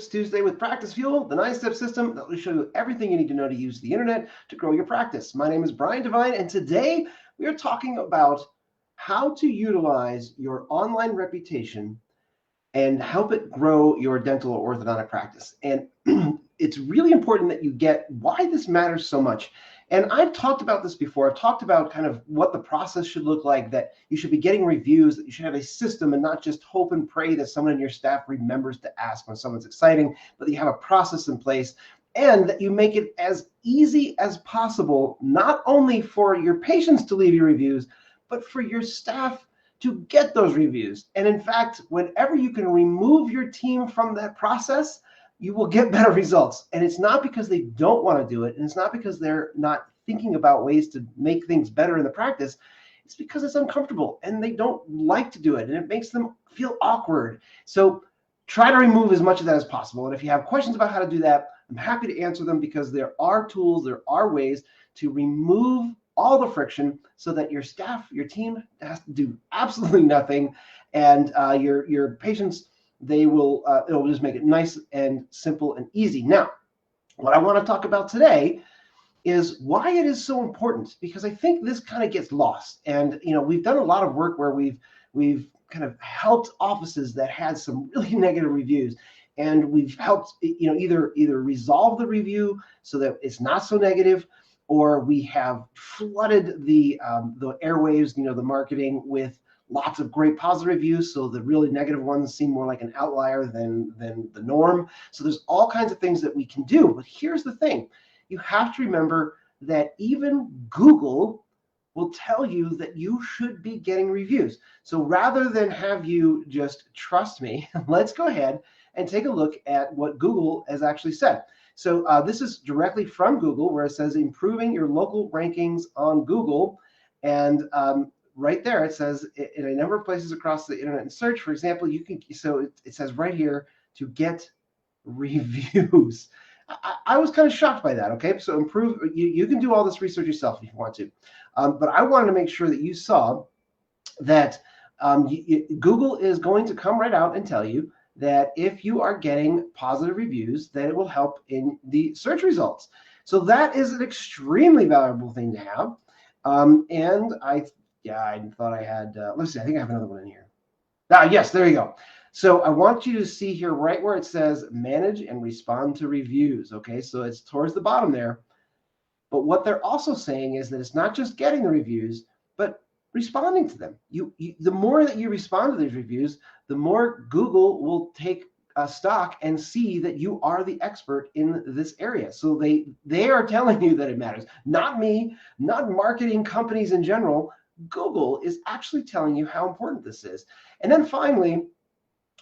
Tuesday with PracticeFuel, the 9-step system that will show you everything you need to know to use the internet to grow your practice. My name is Brian Devine, and today we are talking about how to utilize your online reputation and help it grow your dental or orthodontic practice. And it's really important that you get why this matters so much. And I've talked about this before. I've talked about kind of what the process should look like, that you should be getting reviews, that you should have a system and not just hope and pray that someone in your staff remembers to ask when someone's exciting, but that you have a process in place and that you make it as easy as possible, not only for your patients to leave you reviews, but for your staff to get those reviews. And in fact, whenever you can remove your team from that process, you will get better results. And it's not because they don't want to do it, and it's not because they're not thinking about ways to make things better in the practice. It's because it's uncomfortable and they don't like to do it, and it makes them feel awkward. So try to remove as much of that as possible. And if you have questions about how to do that, I'm happy to answer them, because there are tools, there are ways to remove all the friction so that your staff, your team has to do absolutely nothing, and your patients, it will just make it nice and simple and easy. Now, what I want to talk about today is why it is so important, because I think this kind of gets lost. And we've done a lot of work where we've kind of helped offices that had some really negative reviews, and we've helped either resolve the review so that it's not so negative, or we have flooded the airwaves, the marketing, with lots of great positive reviews, so the really negative ones seem more like an outlier than the norm. So there's all kinds of things that we can do. But here's the thing. You have to remember that even Google will tell you that you should be getting reviews. So rather than have you just trust me, let's go ahead and take a look at what Google has actually said. So this is directly from Google, where it says improving your local rankings on Google. And right there, it says in a number of places across the internet and search, for example, it says right here to get reviews. I was kind of shocked by that. Okay, so you can do all this research yourself if you want to. But I wanted to make sure that you saw that Google is going to come right out and tell you that if you are getting positive reviews, that it will help in the search results. So that is an extremely valuable thing to have. And I thought I had, let's see, I think I have another one in here. Yes, there you go. So I want you to see here right where it says manage and respond to reviews. Okay, so it's towards the bottom there. But what they're also saying is that it's not just getting the reviews, but responding to them. The more that you respond to these reviews, the more Google will take a stock and see that you are the expert in this area. So they are telling you that it matters. Not me, not marketing companies in general. Google is actually telling you how important this is. And then finally,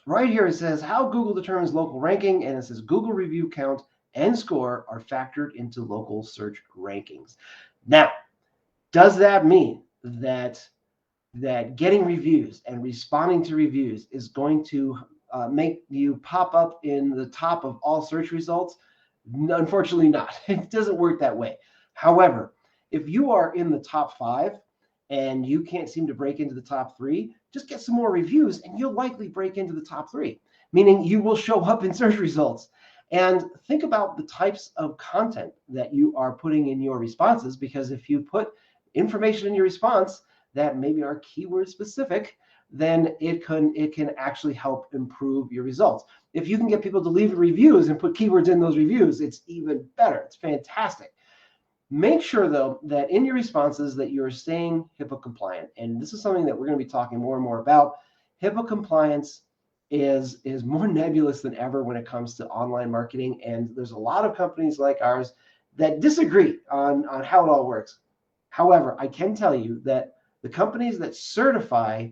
right here it says how Google determines local ranking, and it says Google review count and score are factored into local search rankings. Now, does that mean that getting reviews and responding to reviews is going to make you pop up in the top of all search results? Unfortunately not. It doesn't work that way. However, if you are in the top 5 and you can't seem to break into the top 3, just get some more reviews and you'll likely break into the top 3, meaning you will show up in search results. And think about the types of content that you are putting in your responses, because if you put information in your response that maybe are keyword specific, then it can actually help improve your results. If you can get people to leave reviews and put keywords in those reviews, it's even better. It's fantastic. Make sure, though, that in your responses that you're staying HIPAA compliant. And this is something that we're going to be talking more and more about. HIPAA compliance is more nebulous than ever when it comes to online marketing. And there's a lot of companies like ours that disagree on how it all works. However, I can tell you that the companies that certify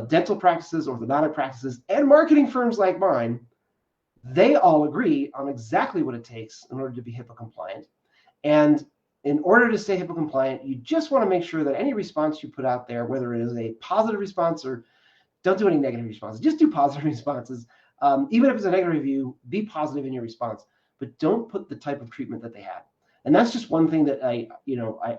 dental practices, orthodontic practices, and marketing firms like mine, they all agree on exactly what it takes in order to be HIPAA compliant. And in order to stay HIPAA compliant, you just want to make sure that any response you put out there, whether it is a positive response or don't do any negative responses, just do positive responses. Even if it's a negative review, be positive in your response, but don't put the type of treatment that they had. And that's just one thing that I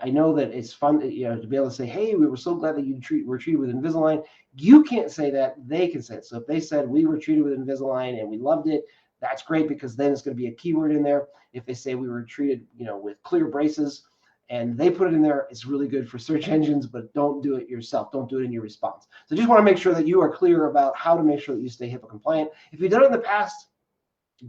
know that it's fun, to be able to say, hey, we were so glad that you were treated with Invisalign. You can't say that, they can say it. So if they said we were treated with Invisalign and we loved it, that's great, because then it's going to be a keyword in there. If they say we were treated, with clear braces, and they put it in there, it's really good for search engines, but don't do it yourself. Don't do it in your response. So just want to make sure that you are clear about how to make sure that you stay HIPAA compliant. If you've done it in the past,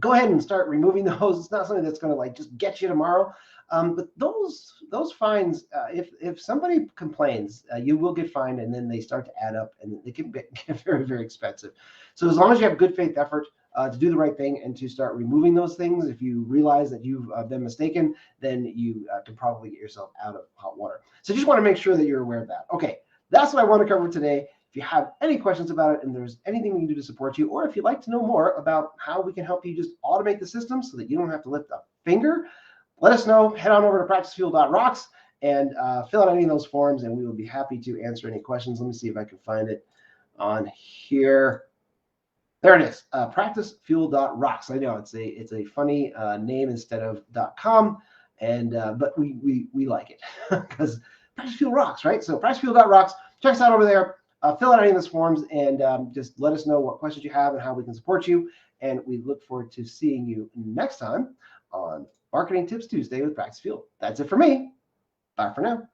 go ahead and start removing those. It's not something that's going to like just get you tomorrow. But those fines, if somebody complains, you will get fined, and then they start to add up, and they can get very, very expensive. So as long as you have good faith effort to do the right thing and to start removing those things, if you realize that you've been mistaken, then you can probably get yourself out of hot water. So just want to make sure that you're aware of that. Okay, that's what I want to cover today. If you have any questions about it, and there's anything we can do to support you, or if you'd like to know more about how we can help you just automate the system so that you don't have to lift a finger, let us know. Head on over to PracticeFuel.rocks and fill out any of those forms, and we will be happy to answer any questions. Let me see if I can find it on here. There it is, PracticeFuel.rocks. I know it's a funny name instead of .com, and but we like it because PracticeFuel rocks, right? So PracticeFuel.rocks. Check us out over there. Fill out any of those forms, and just let us know what questions you have and how we can support you. And we look forward to seeing you next time on Marketing Tips Tuesday with PracticeFuel. That's it for me. Bye for now.